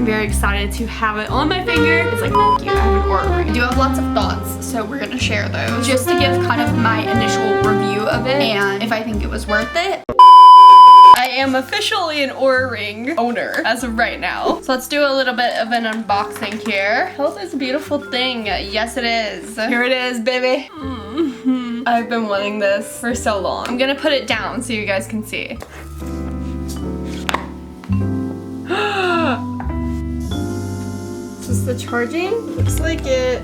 I'm very excited to have it on my finger. It's like, fuck you, I have an Oura ring. I do have lots of thoughts, so we're gonna share those just to give kind of my initial review of it and if I think it was worth it. I am officially an Oura ring owner as of right now. So let's do a little bit of an unboxing here. Oh, this beautiful thing. Yes, it is. Here it is, baby. I've been wanting this for so long. I'm gonna put it down so you guys can see. Is this the charging? Looks like it.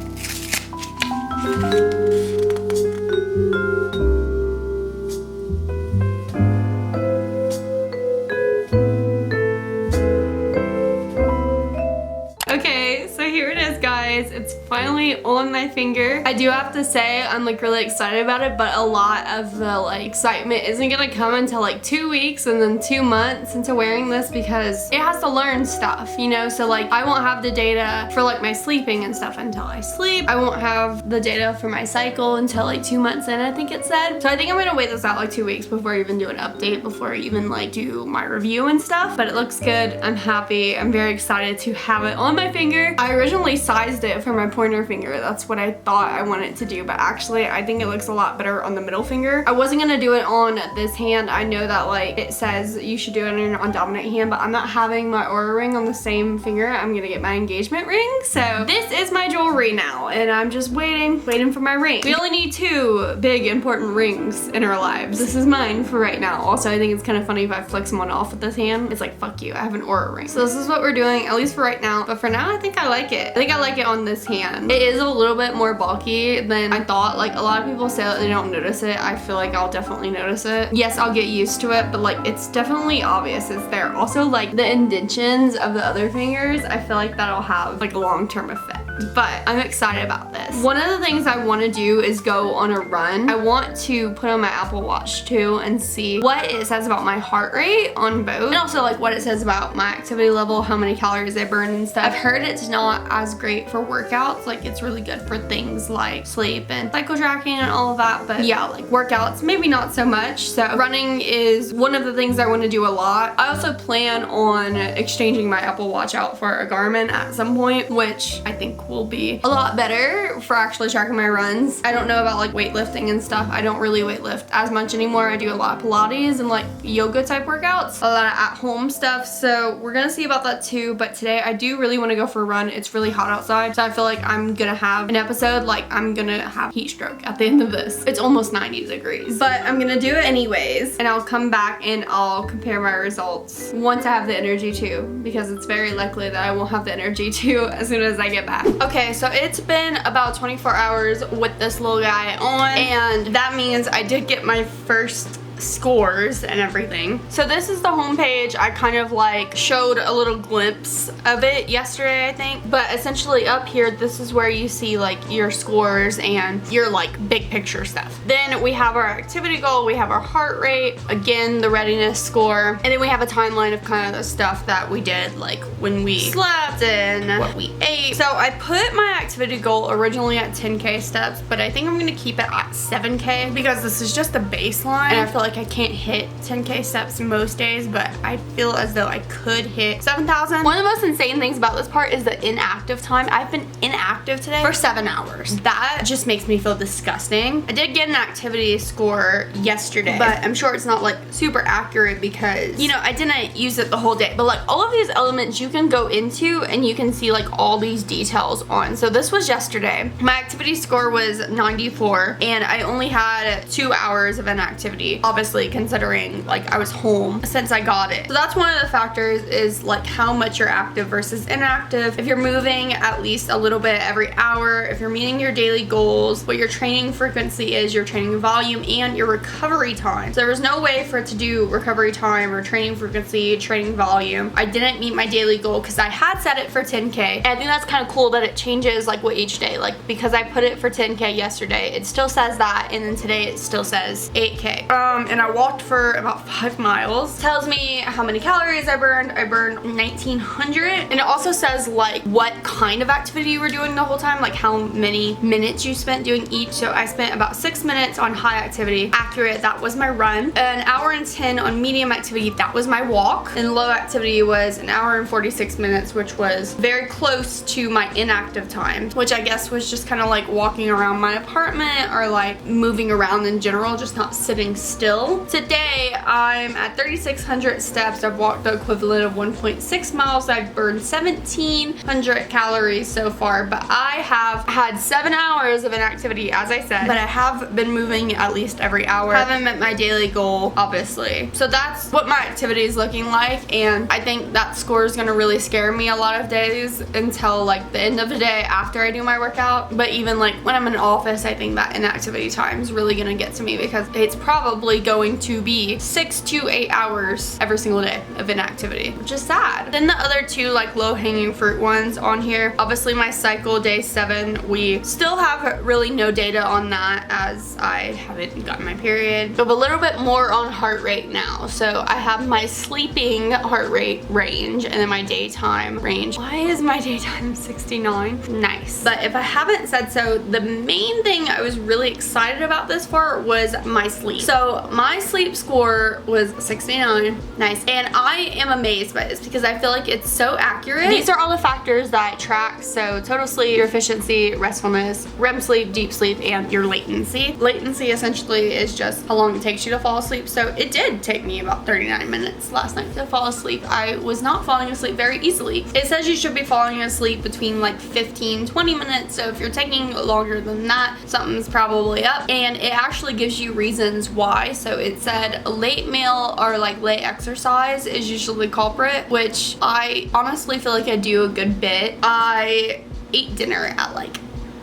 Okay, so here it is, guys. It's finally on my finger. I do have to say I'm like really excited about it, but a lot of the like excitement isn't gonna come until like 2 weeks and then 2 months into wearing this because it has to learn stuff, you know? So like I won't have the data for like my sleeping and stuff until I sleep. I won't have the data for my cycle until like 2 months in, I think it said. So I think I'm gonna wait this out like 2 weeks before I even do an update, before I even like do my review and stuff. But it looks good. I'm happy. I'm very excited to have it on my finger. I originally sized it for my pointer finger. That's what I thought I wanted to do, but actually I think it looks a lot better on the middle finger. I wasn't gonna do it on this hand. I know that like it says you should do it on your non-dominant hand, but I'm not having my Oura ring on the same finger. I'm gonna get my engagement ring. So this is my jewelry now, and I'm just waiting for my ring. We only need 2 big important rings in our lives. This is mine for right now. Also, I think it's kind of funny if I flex one off with this hand. It's like, fuck you, I have an Oura ring. So this is what we're doing, at least for right now. But for now, I think I like it. I think I like it on this hand. It is a little bit more bulky than I thought. Like a lot of people say that they don't notice it. I feel like I'll definitely notice it. Yes, I'll get used to it, but like it's definitely obvious it's there. Also, like the indentions of the other fingers, I feel like that'll have like a long-term effect. But I'm excited about this. One of the things I want to do is go on a run. I want to put on my Apple Watch too and see what it says about my heart rate on both, and also like what it says about my activity level, how many calories I burn and stuff. I've heard it's not as great for workouts. Like it's really good for things like sleep and cycle tracking and all of that, but yeah, like workouts maybe not so much. So running is one of the things I want to do a lot. I also plan on exchanging my Apple Watch out for a Garmin at some point, which I think will be a lot better for actually tracking my runs. I don't know about like weightlifting and stuff. I don't really weightlift as much anymore. I do a lot of Pilates and like yoga type workouts, a lot of at-home stuff. So we're gonna see about that too. But today I do really want to go for a run. It's really hot outside, so I feel like I'm gonna have an episode, like I'm gonna have heat stroke at the end of this. It's almost 90 degrees, but I'm gonna do it anyways, and I'll come back and I'll compare my results once I have the energy to, because it's very likely that I won't have the energy to as soon as I get back. Okay, so it's been about 24 hours with this little guy on, and that means I did get my first scores and everything. So this is the homepage. I kind of like showed a little glimpse of it yesterday, I think, but essentially up here, this is where you see like your scores and your like big picture stuff. Then we have our activity goal, we have our heart rate, again the readiness score, and then we have a timeline of kind of the stuff that we did, like when we slept and what we ate. So I put my activity goal originally at 10k steps, but I think I'm gonna keep it at 7k because this is just the baseline, and I feel like I can't hit 10k steps most days, but I feel as though I could hit 7,000. One of the most insane things about this part is the inactive time. I've been inactive today for 7 hours. That just makes me feel disgusting. I did get an activity score yesterday, but I'm sure it's not like super accurate because, you know, I didn't use it the whole day. But like all of these elements you can go into and you can see like all these details on. So this was yesterday. My activity score was 94 and I only had 2 hours of inactivity. Obviously, considering like I was home since I got it. So that's one of the factors, is like how much you're active versus inactive. If you're moving at least a little bit every hour, if you're meeting your daily goals, what your training frequency is, your training volume, and your recovery time. So there was no way for it to do recovery time or training frequency, training volume. I didn't meet my daily goal because I had set it for 10k. And I think that's kind of cool that it changes like what each day, like because I put it for 10k yesterday, it still says that, and then today it still says 8k. and I walked for about 5 miles. Tells me how many calories I burned. I burned 1900, and it also says like what kind of activity you were doing the whole time, like how many minutes you spent doing each. So I spent about 6 minutes on high activity. Accurate, that was my run. An hour and 10 on medium activity, that was my walk. And low activity was an hour and 46 minutes, which was very close to my inactive time, which I guess was just kind of like walking around my apartment or like moving around in general, just not sitting still. Today I'm at 3,600 steps. I've walked the equivalent of 1.6 miles. I've burned 1,700 calories so far, but I have had 7 hours of inactivity, as I said, but I have been moving at least every hour. I haven't met my daily goal, obviously. So that's what my activity is looking like, and I think that score is gonna really scare me a lot of days until like the end of the day after I do my workout. But even like when I'm in office, I think that inactivity time is really gonna get to me because it's probably going to be 6 to 8 hours every single day of inactivity, which is sad. Then the other two like low-hanging fruit ones on here, obviously my cycle day 7, we still have really no data on that as I haven't gotten my period. But a little bit more on heart rate now. So I have my sleeping heart rate range and then my daytime range. Why is my daytime 69? Nice. But if I haven't said so, the main thing I was really excited about this for was my sleep. So my sleep score was 69. Nice. And I am amazed by this because I feel like it's so accurate. These are all the factors that I track. So total sleep, your efficiency, restfulness, REM sleep, deep sleep, and your latency. Latency essentially is just how long it takes you to fall asleep. So it did take me about 39 minutes last night to fall asleep. I was not falling asleep very easily. It says you should be falling asleep between like 15-20 minutes. So if you're taking longer than that, something's probably up. And it actually gives you reasons why. So it said a late meal or like late exercise is usually the culprit, which I honestly feel like I do a good bit. I ate dinner at like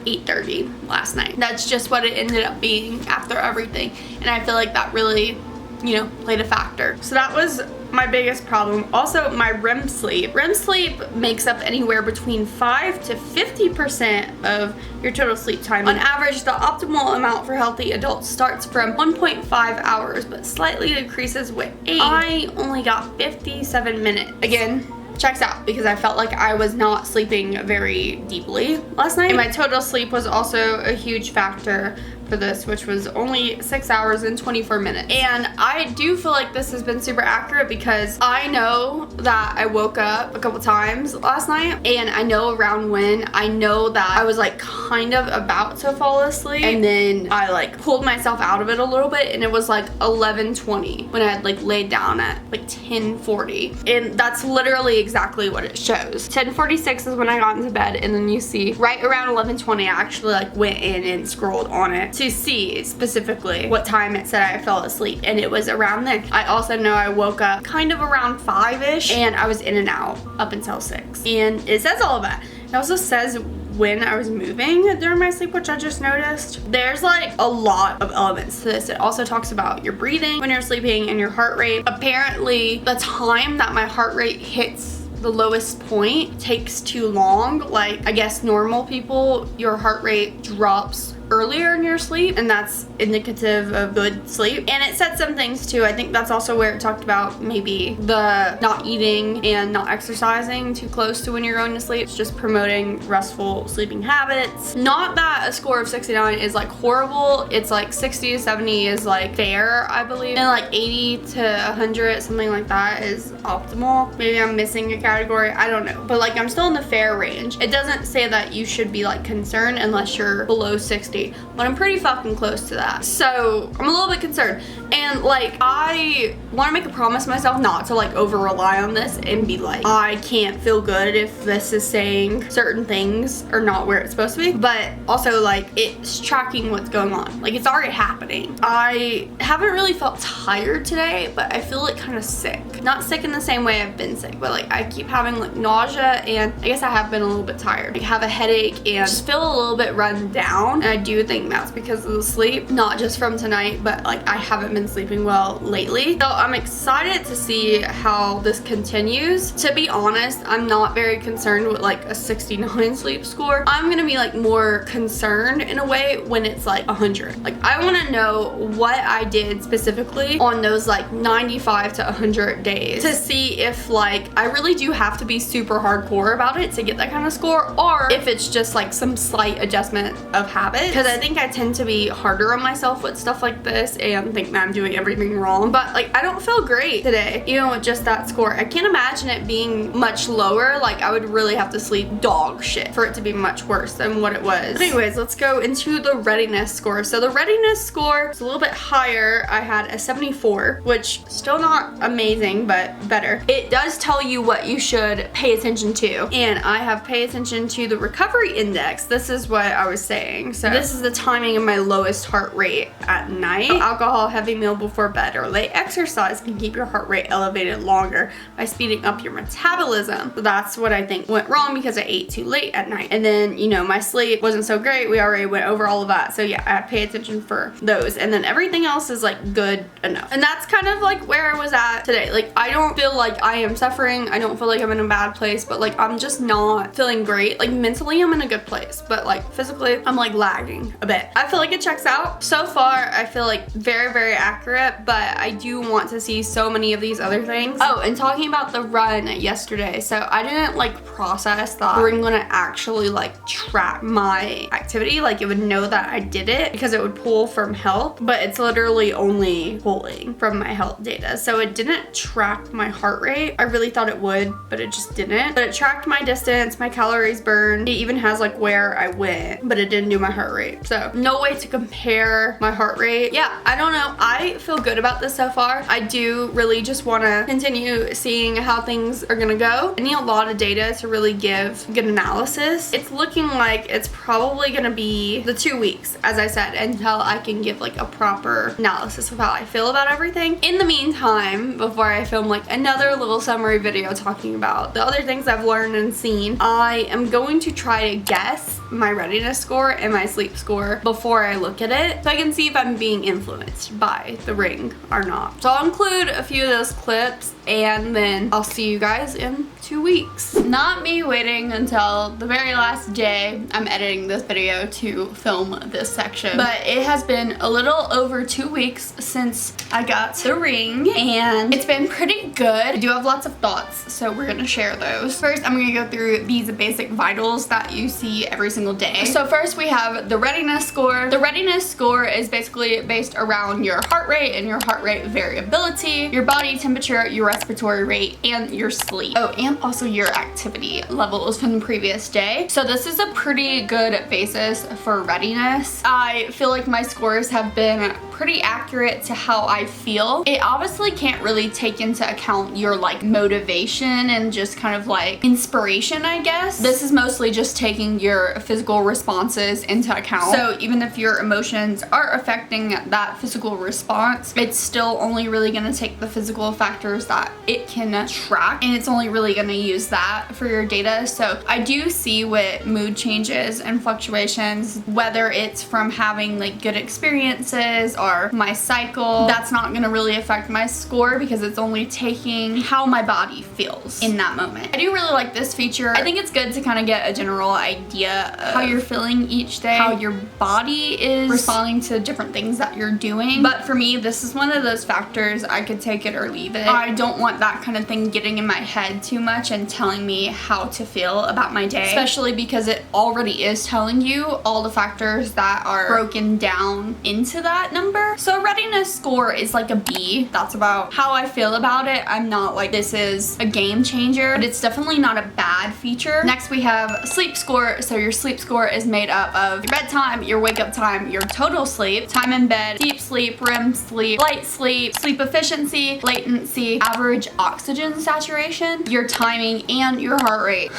8:30 last night. That's just what it ended up being after everything. And I feel like that really, you know, played a factor. So that was my biggest problem. Also, my REM sleep. REM sleep makes up anywhere between 5 to 50% of your total sleep time. On average, the optimal amount for healthy adults starts from 1.5 hours, but slightly decreases with age. I only got 57 minutes. Again, checks out because I felt like I was not sleeping very deeply last night. And my total sleep was also a huge factor for this, which was only 6 hours and 24 minutes. And I do feel like this has been super accurate because I know that I woke up a couple times last night and I know around when. I know that I was like kind of about to fall asleep and then I like pulled myself out of it a little bit and it was like 11:20 when I had like laid down at like 10:40, and that's literally exactly what it shows. 10:46 is when I got into bed, and then you see right around 11:20 I actually like went in and scrolled on it to see specifically what time it said I fell asleep, and it was around then. I also know I woke up kind of around 5-ish and I was in and out up until 6, and it says all of that. It also says when I was moving during my sleep, which I just noticed. There's like a lot of elements to this. It also talks about your breathing when you're sleeping and your heart rate. Apparently the time that my heart rate hits the lowest point takes too long. Like, I guess normal people, your heart rate drops earlier in your sleep, and that's indicative of good sleep. And it said some things too. I think that's also where it talked about maybe the not eating and not exercising too close to when you're going to sleep. It's just promoting restful sleeping habits. Not that a score of 69 is like horrible. It's like 60 to 70 is like fair, I believe, and like 80 to 100, something like that, is optimal. Maybe I'm missing a category, I don't know, but like I'm still in the fair range. It doesn't say that you should be like concerned unless you're below 60, but I'm pretty fucking close to that. So I'm a little bit concerned. And like, I want to make a promise to myself not to like over rely on this and be like, I can't feel good if this is saying certain things are not where it's supposed to be. But also like, it's tracking what's going on. Like, it's already happening. I haven't really felt tired today, but I feel like kind of sick. Not sick in the same way I've been sick, but like I keep having like nausea, and I guess I have been a little bit tired. I have a headache and just feel a little bit run down, and I do think that's because of the sleep, not just from tonight, but like I haven't been sleeping well lately. So I'm excited to see how this continues. To be honest, I'm not very concerned with like a 69 sleep score. I'm gonna be like more concerned in a way when it's like 100. Like I want to know what I did specifically on those like 95 to 100 days to see if like I really do have to be super hardcore about it to get that kind of score, or if it's just like some slight adjustment of habit, because I think I tend to be harder on myself with stuff like this and think that I'm doing everything wrong. But like I don't feel great today, even with just that score. I can't imagine it being much lower. Like I would really have to sleep dog shit for it to be much worse than what it was. But anyways, let's go into the readiness score. So the readiness score is a little bit higher. I had a 74, which still not amazing, but better. It does tell you what you should pay attention to, and I have paid attention to the recovery index. This is what I was saying. So this is the timing of my lowest heart rate at night. Alcohol, heavy meal before bed, or late exercise can keep your heart rate elevated longer by speeding up your metabolism. So that's what I think went wrong because I ate too late at night. And then, you know, my sleep wasn't so great. We already went over all of that. So yeah, I pay attention for those. And then everything else is like good enough. And that's kind of like where I was at today. Like I don't feel like I am suffering. I don't feel like I'm in a bad place, but like I'm just not feeling great. Like mentally I'm in a good place, but like physically I'm like lagging a bit. I feel like it checks out. So far I feel like very, very accurate, but I do want to see so many of these other things. Oh, and talking about the run yesterday, so I didn't like process that we're gonna actually like track my activity. Like it would know that I did it because it would pull from health, but it's literally only pulling from my health data. So it didn't track my heart rate. I really thought it would, but it just didn't. But it tracked my distance, my calories burned. It even has like where I went, but it didn't do my heart rate. So no way to compare my heart rate. Yeah, I don't know. I feel good about this so far. I do really just want to continue seeing how things are gonna go. I need a lot of data to really give good analysis. It's looking like it's probably gonna be the 2 weeks, as I said, until I can give like a proper analysis of how I feel about everything. In the meantime, before I film like another little summary video talking about the other things I've learned and seen, I am going to try to guess my readiness score and my sleep score before I look at it, so I can see if I'm being influenced by the ring or not. So I'll include a few of those clips, and then I'll see you guys in 2 weeks. Not me waiting until the very last day I'm editing this video to film this section, but it has been a little over 2 weeks since I got the ring, and it's been pretty good. I do have lots of thoughts, so we're gonna share those. First, I'm gonna go through these basic vitals that you see every single day. So first we have the readiness score. The readiness score is basically based around your heart rate and your heart rate variability, your body temperature, your respiratory rate, and your sleep. Oh, and also your activity levels from the previous day. So this is a pretty good basis for readiness. I feel like my scores have been pretty accurate to how I feel. It obviously can't really take into account your like motivation and just kind of like inspiration, I guess. This is mostly just taking your physical responses into account. So even if your emotions are affecting that physical response, it's still only really gonna take the physical factors that it can track, and it's only really gonna use that for your data. So I do see with mood changes and fluctuations, whether it's from having like good experiences or my cycle, that's not gonna really affect my score because it's only taking how my body feels in that moment. I do really like this feature. I think it's good to kind of get a general idea of how you're feeling each day, how your body is responding to different things that you're doing. But for me, this is one of those factors I could take it or leave it. I don't want that kind of thing getting in my head too much and telling me how to feel about my day, especially because it already is telling you all the factors that are broken down into that number. So a readiness score is like a B. That's about how I feel about it. I'm not like this is a game changer, but it's definitely not a bad feature. Next we have sleep score. So your sleep score is made up of your bedtime, your wake up time, your total sleep, time in bed, deep sleep, REM sleep, light sleep, sleep efficiency, latency, average oxygen saturation, your timing, and your heart rate.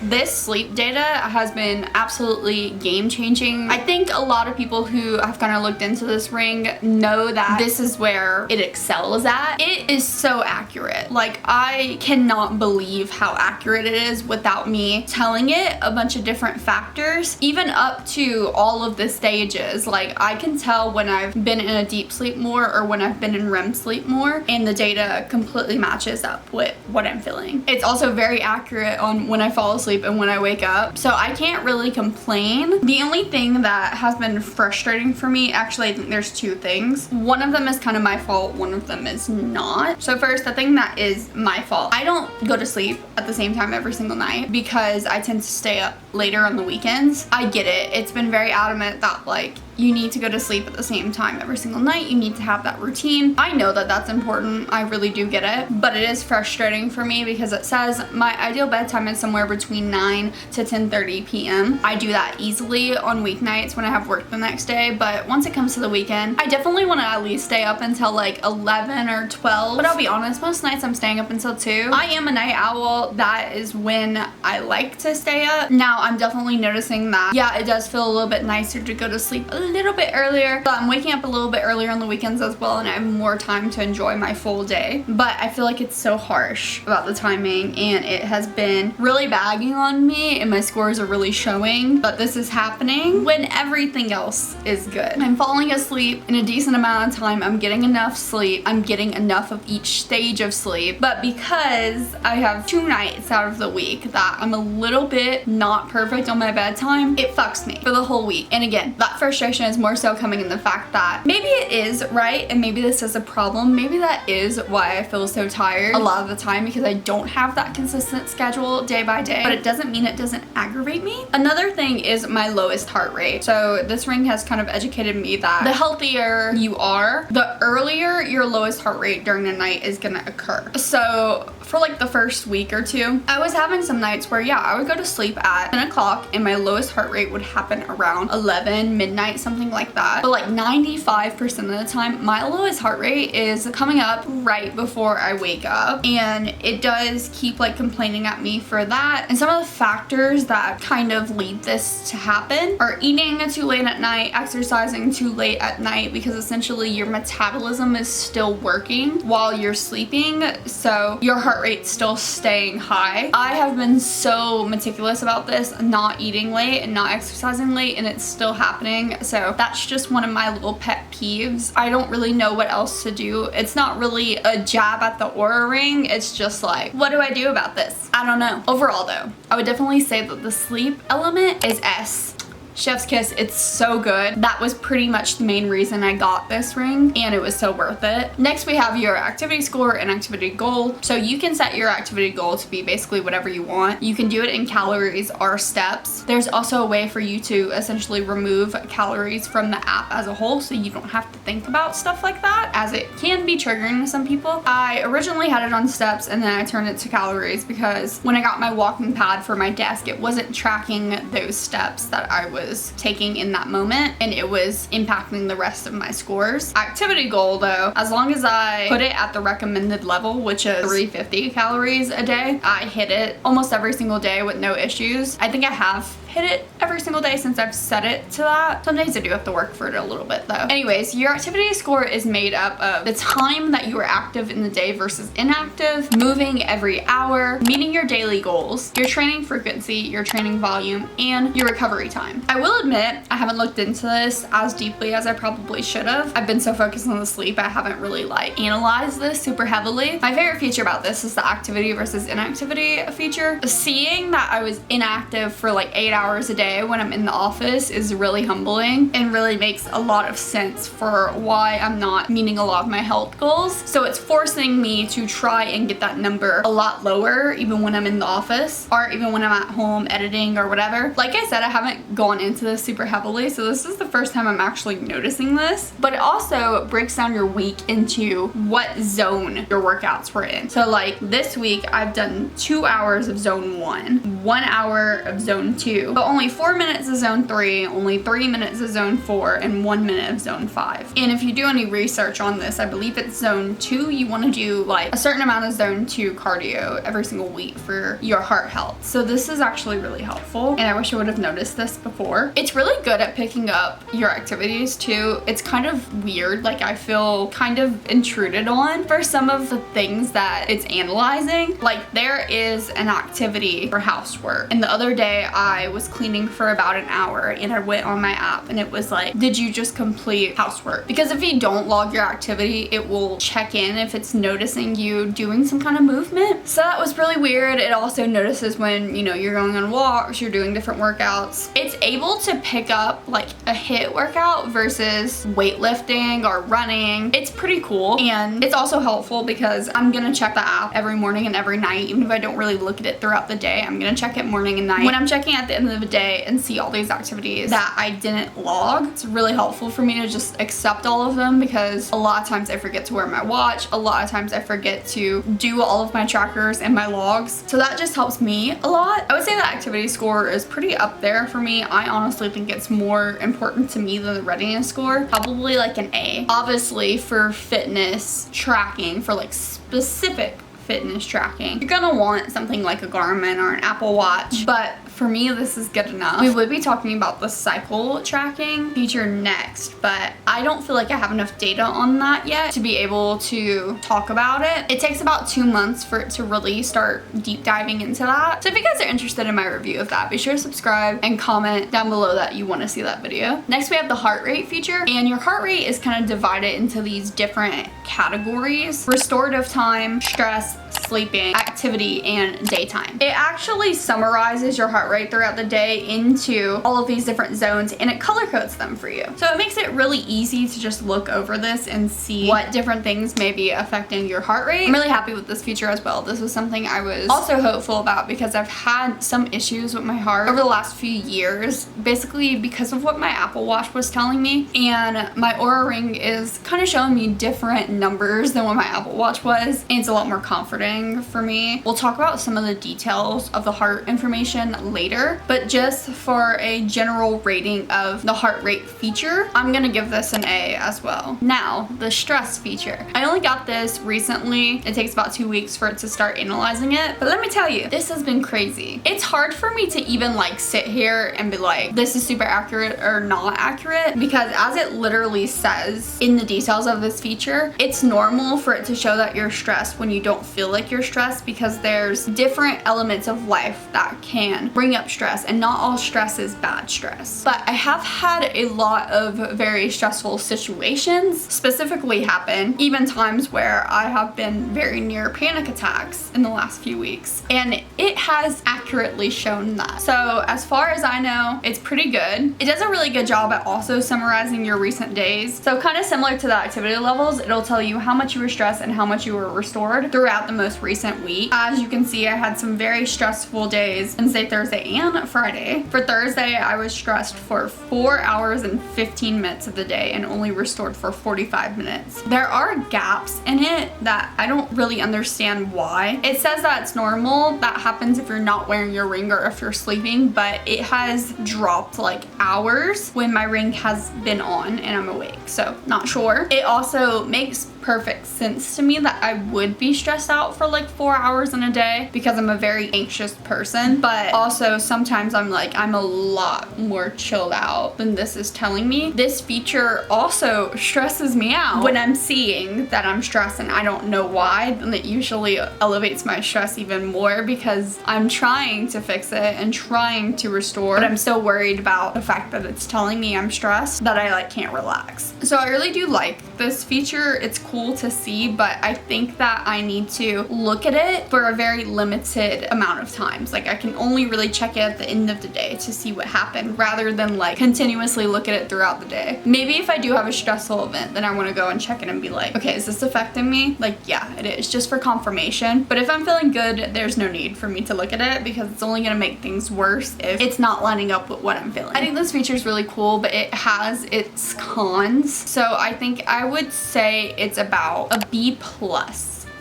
This sleep data has been absolutely game-changing. I think a lot of people who have kind of looked into this ring know that this is where it excels at. It is so accurate. Like, I cannot believe how accurate it is without me telling it a bunch of different factors, even up to all of the stages. Like, I can tell when I've been in a deep sleep more or when I've been in REM sleep more, and the data completely matches up with what I'm feeling. It's also very accurate on when I fall asleep and when I wake up, so I can't really complain. The only thing that has been frustrating for me, actually I think there's two things. One of them is kind of my fault, one of them is not. So first, the thing that is my fault, I don't go to sleep at the same time every single night because I tend to stay up later on the weekends. I get it. It's been very adamant that like you need to go to sleep at the same time every single night. You need to have that routine. I know that that's important. I really do get it. But it is frustrating for me because it says my ideal bedtime is somewhere between 9 to 10:30 p.m. I do that easily on weeknights when I have work the next day. But once it comes to the weekend, I definitely want to at least stay up until like 11 or 12. But I'll be honest, most nights I'm staying up until 2. I am a night owl. That is when I like to stay up. Now, I'm definitely noticing that, yeah, it does feel a little bit nicer to go to sleep a little bit earlier. So I'm waking up a little bit earlier on the weekends as well, and I have more time to enjoy my full day. But I feel like it's so harsh about the timing, and it has been really bagging on me, and my scores are really showing that this is happening when everything else is good. I'm falling asleep in a decent amount of time. I'm getting enough sleep. I'm getting enough of each stage of sleep. But because I have 2 nights out of the week that I'm a little bit not perfect on my bedtime, it fucks me for the whole week. And again, that frustration is more so coming in the fact that maybe it is right, and maybe this is a problem. Maybe that is why I feel so tired a lot of the time, because I don't have that consistent schedule day by day. But it doesn't mean it doesn't aggravate me. Another thing is my lowest heart rate. So this ring has kind of educated me that the healthier you are, the earlier your lowest heart rate during the night is gonna occur. So for like the first week or 2, I was having some nights where, yeah, I would go to sleep at 10 o'clock and my lowest heart rate would happen around 11, midnight, something like that. But like 95% of the time, my lowest heart rate is coming up right before I wake up. And it does keep like complaining at me for that. And some of the factors that kind of lead this to happen are eating too late at night, exercising too late at night, because essentially your metabolism is still working while you're sleeping. So your heart rate's still staying high. I have been so meticulous about this, not eating late and not exercising late, and it's still happening. So that's just one of my little pet peeves. I don't really know what else to do. It's not really a jab at the Oura ring. It's just like, what do I do about this? I don't know. Overall though, I would definitely say that the sleep element is S. Chef's kiss. It's so good. That was pretty much the main reason I got this ring, and it was so worth it. Next, we have your activity score and activity goal. So you can set your activity goal to be basically whatever you want. You can do it in calories or steps. There's also a way for you to essentially remove calories from the app as a whole, so you don't have to think about stuff like that, as it can be triggering to some people. I originally had it on steps, and then I turned it to calories because when I got my walking pad for my desk, it wasn't tracking those steps that I was taking in that moment, and it was impacting the rest of my scores. Activity goal though, as long as I put it at the recommended level, which is 350 calories a day, I hit it almost every single day with no issues. I think I have hit it every single day since I've set it to that. Some days I do have to work for it a little bit though. Anyways, your activity score is made up of the time that you are active in the day versus inactive, moving every hour, meeting your daily goals, your training frequency, your training volume, and your recovery time. I will admit, I haven't looked into this as deeply as I probably should have. I've been so focused on the sleep, I haven't really like analyzed this super heavily. My favorite feature about this is the activity versus inactivity feature. Seeing that I was inactive for like 8 hours a day when I'm in the office is really humbling and really makes a lot of sense for why I'm not meeting a lot of my health goals. So it's forcing me to try and get that number a lot lower even when I'm in the office or even when I'm at home editing or whatever. Like I said, I haven't gone into this super heavily, so this is the first time I'm actually noticing this. But it also breaks down your week into what zone your workouts were in. So like this week I've done 2 hours of zone 1, 1 hour of zone 2, 2, but only 4 minutes is zone 3, only 3 minutes is zone 4, and 1 minute of zone 5. And if you do any research on this, I believe it's zone 2, you want to do like a certain amount of zone 2 cardio every single week for your heart health. So this is actually really helpful, and I wish I would have noticed this before. It's really good at picking up your activities too. It's kind of weird, like I feel kind of intruded on for some of the things that it's analyzing. Like there is an activity for housework, and the other day I was cleaning for about an hour and I went on my app and it was like, did you just complete housework? Because if you don't log your activity, it will check in if it's noticing you doing some kind of movement. So that was really weird. It also notices when, you know, you're going on walks, you're doing different workouts. It's able to pick up like a HIIT workout versus weightlifting or running. It's pretty cool, and it's also helpful because I'm gonna check the app every morning and every night. Even if I don't really look at it throughout the day, I'm gonna check it morning and night when I'm checking at the end of the day and see all these activities that I didn't log. It's really helpful for me to just accept all of them, because a lot of times I forget to wear my watch, a lot of times I forget to do all of my trackers and my logs, so that just helps me a lot. I would say the activity score is pretty up there for me. I honestly think it's more important to me than the readiness score, probably like an A. Obviously for fitness tracking, for like specific fitness tracking, you're gonna want something like a Garmin or an Apple Watch, but for me this is good enough. We would be talking about the cycle tracking feature next, but I don't feel like I have enough data on that yet to be able to talk about it. It takes about 2 months for it to really start deep diving into that. So if you guys are interested in my review of that, be sure to subscribe and comment down below that you want to see that video. Next we have the heart rate feature, and your heart rate is kind of divided into these different categories: restorative time, stress, sleeping, activity, and daytime. It actually summarizes your heart rate throughout the day into all of these different zones, and it color codes them for you. So it makes it really easy to just look over this and see what different things may be affecting your heart rate. I'm really happy with this feature as well. This was something I was also hopeful about because I've had some issues with my heart over the last few years, basically because of what my Apple Watch was telling me, and my OURA Ring is kind of showing me different numbers than what my Apple Watch was, and it's a lot more comforting for me. We'll talk about some of the details of the heart information later, but just for a general rating of the heart rate feature, I'm gonna give this an A as well. Now, the stress feature. I only got this recently. It takes about 2 weeks for it to start analyzing it, but let me tell you, this has been crazy. It's hard for me to even like sit here and be like, this is super accurate or not accurate, because as it literally says in the details of this feature, it's normal for it to show that you're stressed when you don't feel like you're stressed, because there's different elements of life that can bring up stress, and not all stress is bad stress. But I have had a lot of very stressful situations specifically happen, even times where I have been very near panic attacks in the last few weeks, and it has accurately shown that. So as far as I know, it's pretty good. It does a really good job at also summarizing your recent days. So kind of similar to the activity levels, it'll tell you how much you were stressed and how much you were restored throughout the most recent week. As you can see, I had some very stressful days Wednesday, Thursday, and Friday. For Thursday, I was stressed for 4 hours and 15 minutes of the day and only restored for 45 minutes. There are gaps in it that I don't really understand why. It says that it's normal. That happens if you're not wearing your ring or if you're sleeping, but it has dropped like hours when my ring has been on and I'm awake, so not sure. It also makes perfect sense to me that I would be stressed out for like 4 hours in a day because I'm a very anxious person, but also sometimes I'm a lot more chilled out than this is telling me. This feature also stresses me out when I'm seeing that I'm stressed and I don't know why, then it usually elevates my stress even more because I'm trying to fix it and trying to restore, but I'm so worried about the fact that it's telling me I'm stressed that I like can't relax. So I really do like this feature. It's cool to see, but I think that I need to look at it for a very limited amount of times. Like I can only really check it at the end of the day to see what happened rather than like continuously look at it throughout the day. Maybe if I do have a stressful event, then I want to go and check it and be like, okay, is this affecting me? Like, yeah, it is, just for confirmation. But if I'm feeling good, there's no need for me to look at it because it's only going to make things worse if it's not lining up with what I'm feeling. I think this feature is really cool, but it has its cons. So I think I would say it's about a B+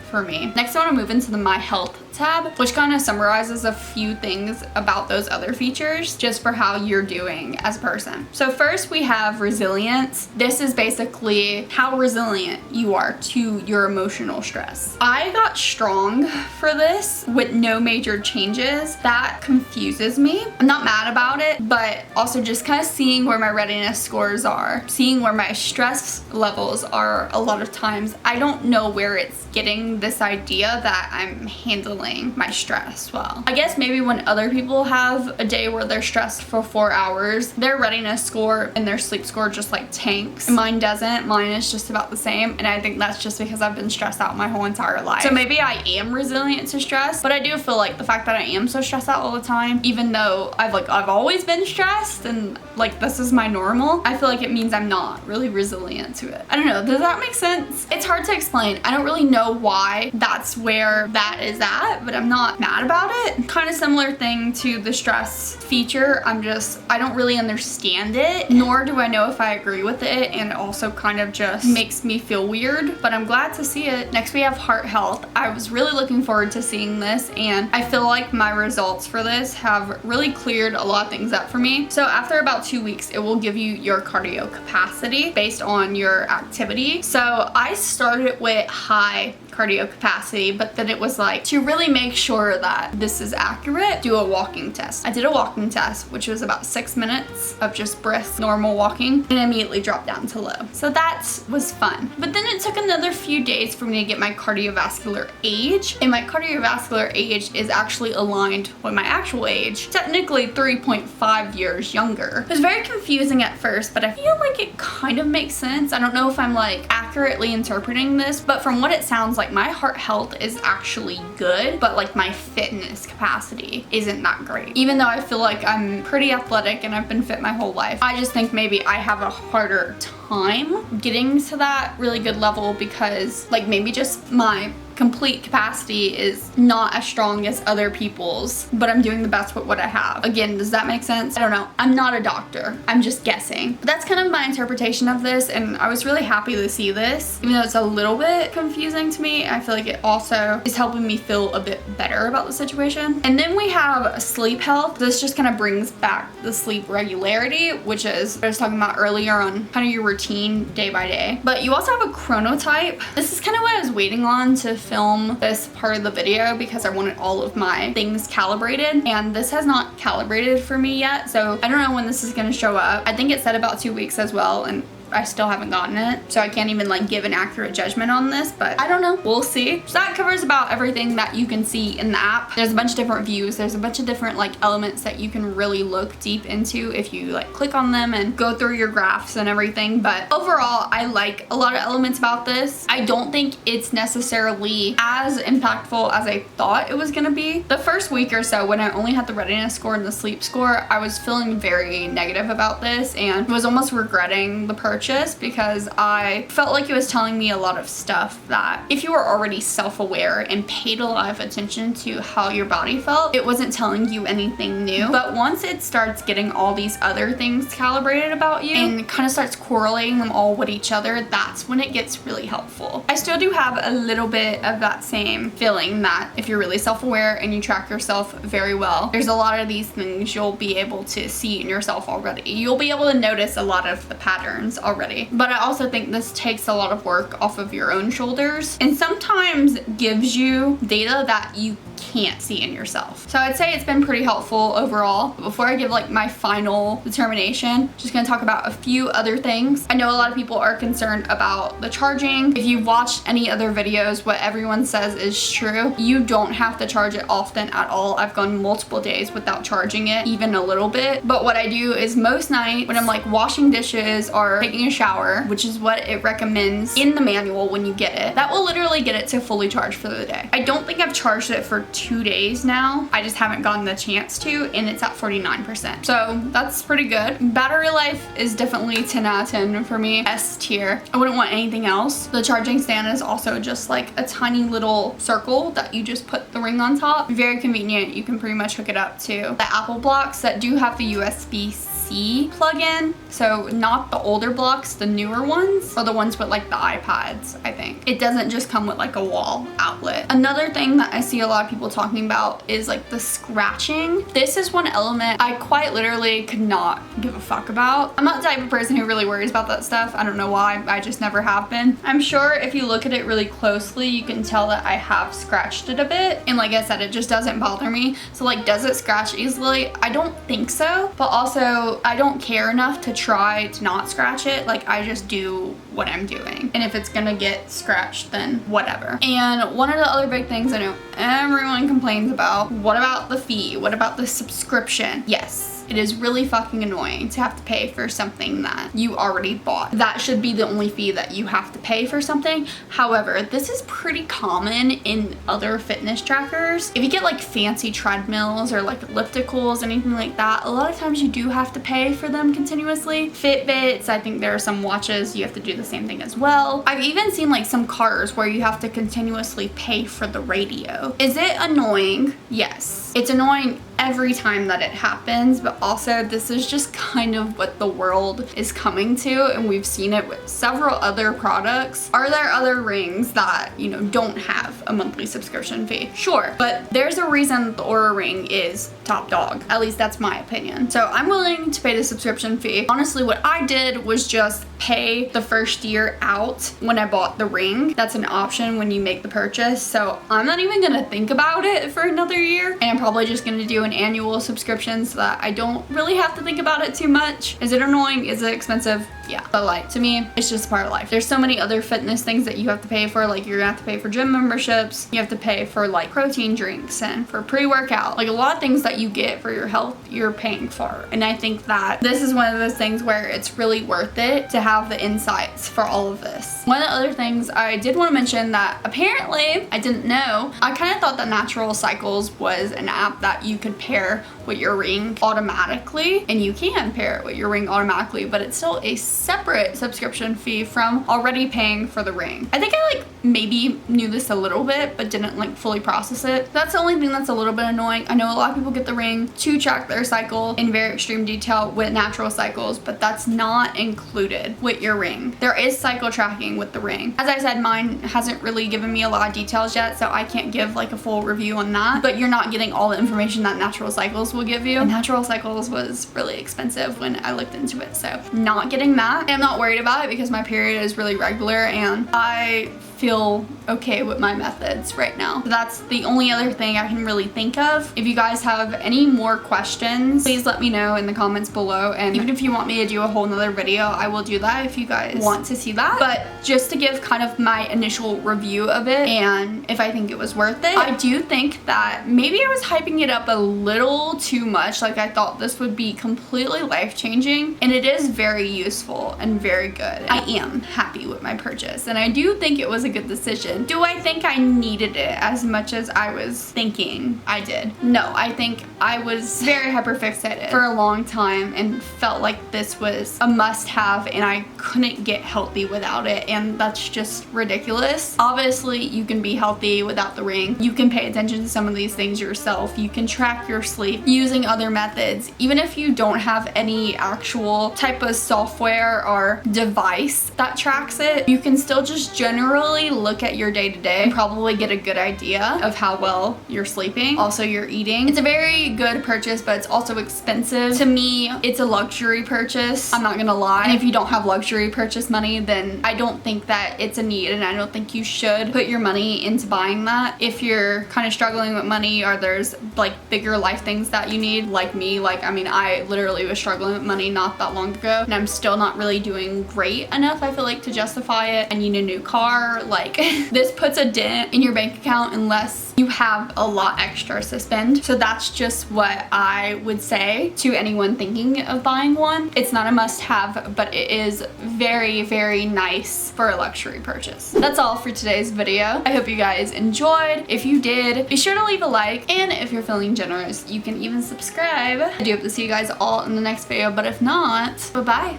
for me. Next, I want to move into the My Health tab, which kind of summarizes a few things about those other features just for how you're doing as a person. So first we have resilience. This is basically how resilient you are to your emotional stress. I got strong for this with no major changes. That confuses me. I'm not mad about it, but also just kind of seeing where my readiness scores are, seeing where my stress levels are. A lot of times I don't know where it's getting this idea that I'm handling my stress well. I guess maybe when other people have a day where they're stressed for 4 hours, their readiness score and their sleep score just like tanks. And mine doesn't. Mine is just about the same, and I think that's just because I've been stressed out my whole entire life. So maybe I am resilient to stress, but I do feel like the fact that I am so stressed out all the time, even though I've always been stressed and like this is my normal, I feel like it means I'm not really resilient to it. I don't know, does that make sense? It's hard to explain. I don't really know why that's where that is at, but I'm not mad about it. Kind of similar thing to the stress feature. I don't really understand it, nor do I know if I agree with it, and it also kind of just makes me feel weird, but I'm glad to see it. Next we have heart health. I was really looking forward to seeing this, and I feel like my results for this have really cleared a lot of things up for me. So after about 2 weeks, it will give you your cardio capacity based on your activity. So I started with high cardio capacity, but then it was like, to really make sure that this is accurate, do a walking test. I did a walking test, which was about 6 minutes of just brisk, normal walking, and immediately dropped down to low. So that was fun. But then it took another few days for me to get my cardiovascular age, and my cardiovascular age is actually aligned with my actual age, technically 3.5 years younger. It was very confusing at first, but I feel like it kind of makes sense. I don't know if I'm like accurately interpreting this, but from what it sounds like, my heart health is actually good, but like my fitness capacity isn't that great. Even though I feel like I'm pretty athletic and I've been fit my whole life, I just think maybe I have a harder time getting to that really good level because like maybe just my complete capacity is not as strong as other people's, but I'm doing the best with what I have. Again, does that make sense? I don't know. I'm not a doctor. I'm just guessing. But that's kind of my interpretation of this, and I was really happy to see this. Even though it's a little bit confusing to me, I feel like it also is helping me feel a bit better about the situation. And then we have sleep health. This just kind of brings back the sleep regularity, which is what I was talking about earlier on kind of your routine day by day. But you also have a chronotype. This is kind of what I was waiting on to film this part of the video because I wanted all of my things calibrated, and this has not calibrated for me yet, so I don't know when this is going to show up. I think it said about 2 weeks as well, and I still haven't gotten it, so I can't even like give an accurate judgment on this, but I don't know, we'll see. So that covers about everything that you can see in the app. There's a bunch of different views, there's a bunch of different like elements that you can really look deep into if you like click on them and go through your graphs and everything. But overall, I like a lot of elements about this. I don't think it's necessarily as impactful as I thought it was gonna be. The first week or so when I only had the readiness score and the sleep score, I was feeling very negative about this and was almost regretting the purchase because I felt like it was telling me a lot of stuff that if you were already self-aware and paid a lot of attention to how your body felt, it wasn't telling you anything new. But once it starts getting all these other things calibrated about you and kind of starts correlating them all with each other, that's when it gets really helpful. I still do have a little bit of that same feeling that if you're really self-aware and you track yourself very well, there's a lot of these things you'll be able to see in yourself already. You'll be able to notice a lot of the patterns already. But I also think this takes a lot of work off of your own shoulders and sometimes gives you data that you can't see in yourself. So I'd say it's been pretty helpful overall. But before I give like my final determination, just gonna talk about a few other things. I know a lot of people are concerned about the charging. If you've watched any other videos, what everyone says is true. You don't have to charge it often at all. I've gone multiple days without charging it, even a little bit. But what I do is most nights when I'm like washing dishes or taking a shower, which is what it recommends in the manual when you get it, that will literally get it to fully charge for the day. I don't think I've charged it for 2 days now. I just haven't gotten the chance to, and it's at 49%. So that's pretty good. Battery life is definitely 10 out of 10 for me. S tier. I wouldn't want anything else. The charging stand is also just like a tiny little circle that you just put the ring on top. Very convenient. You can pretty much hook it up to the Apple blocks that do have the USB-C USB-C plug-in. So not the older blocks, the newer ones, or the ones with like the iPads, I think. It doesn't just come with like a wall outlet. Another thing that I see a lot of people talking about is like the scratching. This is one element I quite literally could not give a fuck about. I'm not the type of person who really worries about that stuff. I don't know why, I just never have been. I'm sure if you look at it really closely, you can tell that I have scratched it a bit. And like I said, it just doesn't bother me. So like, does it scratch easily? I don't think so, but also I don't care enough to try to not scratch it. Like, I just do what I'm doing. And if it's gonna get scratched, then whatever. And one of the other big things I know everyone complains about, what about the fee? What about the subscription? Yes. It is really fucking annoying to have to pay for something that you already bought. That should be the only fee that you have to pay for something. However, this is pretty common in other fitness trackers. If you get like fancy treadmills or like ellipticals, anything like that, a lot of times you do have to pay for them continuously. Fitbits, I think there are some watches you have to do the same thing as well. I've even seen like some cars where you have to continuously pay for the radio. Is it annoying? Yes. It's annoying every time that it happens, but also this is just kind of what the world is coming to, and we've seen it with several other products. Are there other rings that, you know, don't have a monthly subscription fee? Sure, but there's a reason the OURA ring is top dog. At least that's my opinion. So I'm willing to pay the subscription fee. Honestly, what I did was just pay the first year out when I bought the ring. That's an option when you make the purchase. So I'm not even gonna think about it for another year, and I'm probably just gonna do an annual subscription so that I don't really have to think about it too much. Is it annoying? Is it expensive? Yeah, but like, to me, it's just part of life. There's so many other fitness things that you have to pay for. Like, you're gonna have to pay for gym memberships, you have to pay for like protein drinks and for pre-workout. Like, a lot of things that you get for your health, you're paying for. And I think that this is one of those things where it's really worth it to have the insights for all of this. One of the other things I did want to mention that apparently I didn't know, I kind of thought that Natural Cycles was an app that you could pair with your ring automatically, and you can pair it with your ring automatically, but it's still a separate subscription fee from already paying for the ring. I think I like maybe knew this a little bit but didn't like fully process it. That's the only thing that's a little bit annoying. I know a lot of people get the ring to track their cycle in very extreme detail with Natural Cycles, but that's not included with your ring. There is cycle tracking with the ring. As I said, mine hasn't really given me a lot of details yet, so I can't give like a full review on that, but you're not getting all the information that Natural Cycles will give you. And Natural Cycles was really expensive when I looked into it, so not getting that. And I'm not worried about it because my period is really regular and I feel okay with my methods right now. So that's the only other thing I can really think of. If you guys have any more questions, please let me know in the comments below, and even if you want me to do a whole nother video, I will do that if you guys want to see that. But just to give kind of my initial review of it and if I think it was worth it, I do think that maybe I was hyping it up a little too much. Like, I thought this would be completely life-changing, and it is very useful and very good. I am happy with my purchase, and I do think it was a good decision. Do I think I needed it as much as I was thinking I did? No, I think I was very hyperfixated for a long time and felt like this was a must-have and I couldn't get healthy without it, and that's just ridiculous. Obviously, you can be healthy without the ring. You can pay attention to some of these things yourself. You can track your sleep using other methods. Even if you don't have any actual type of software or device that tracks it, you can still just generally look at your day-to-day and probably get a good idea of how well you're sleeping. Also, you're eating. It's a very good purchase, but it's also expensive. To me, it's a luxury purchase. I'm not gonna lie. And if you don't have luxury purchase money, then I don't think that it's a need, and I don't think you should put your money into buying that. If you're kind of struggling with money, or there's like bigger life things that you need, like me, like, I mean, I literally was struggling with money not that long ago, and I'm still not really doing great enough, I feel like, to justify it. I need a new car. Like, this puts a dent in your bank account unless you have a lot extra to spend. So that's just what I would say to anyone thinking of buying one. It's not a must-have, but it is very, very nice for a luxury purchase. That's all for today's video. I hope you guys enjoyed. If you did, be sure to leave a like, and if you're feeling generous, you can even subscribe. I do hope to see you guys all in the next video, but if not, bye-bye.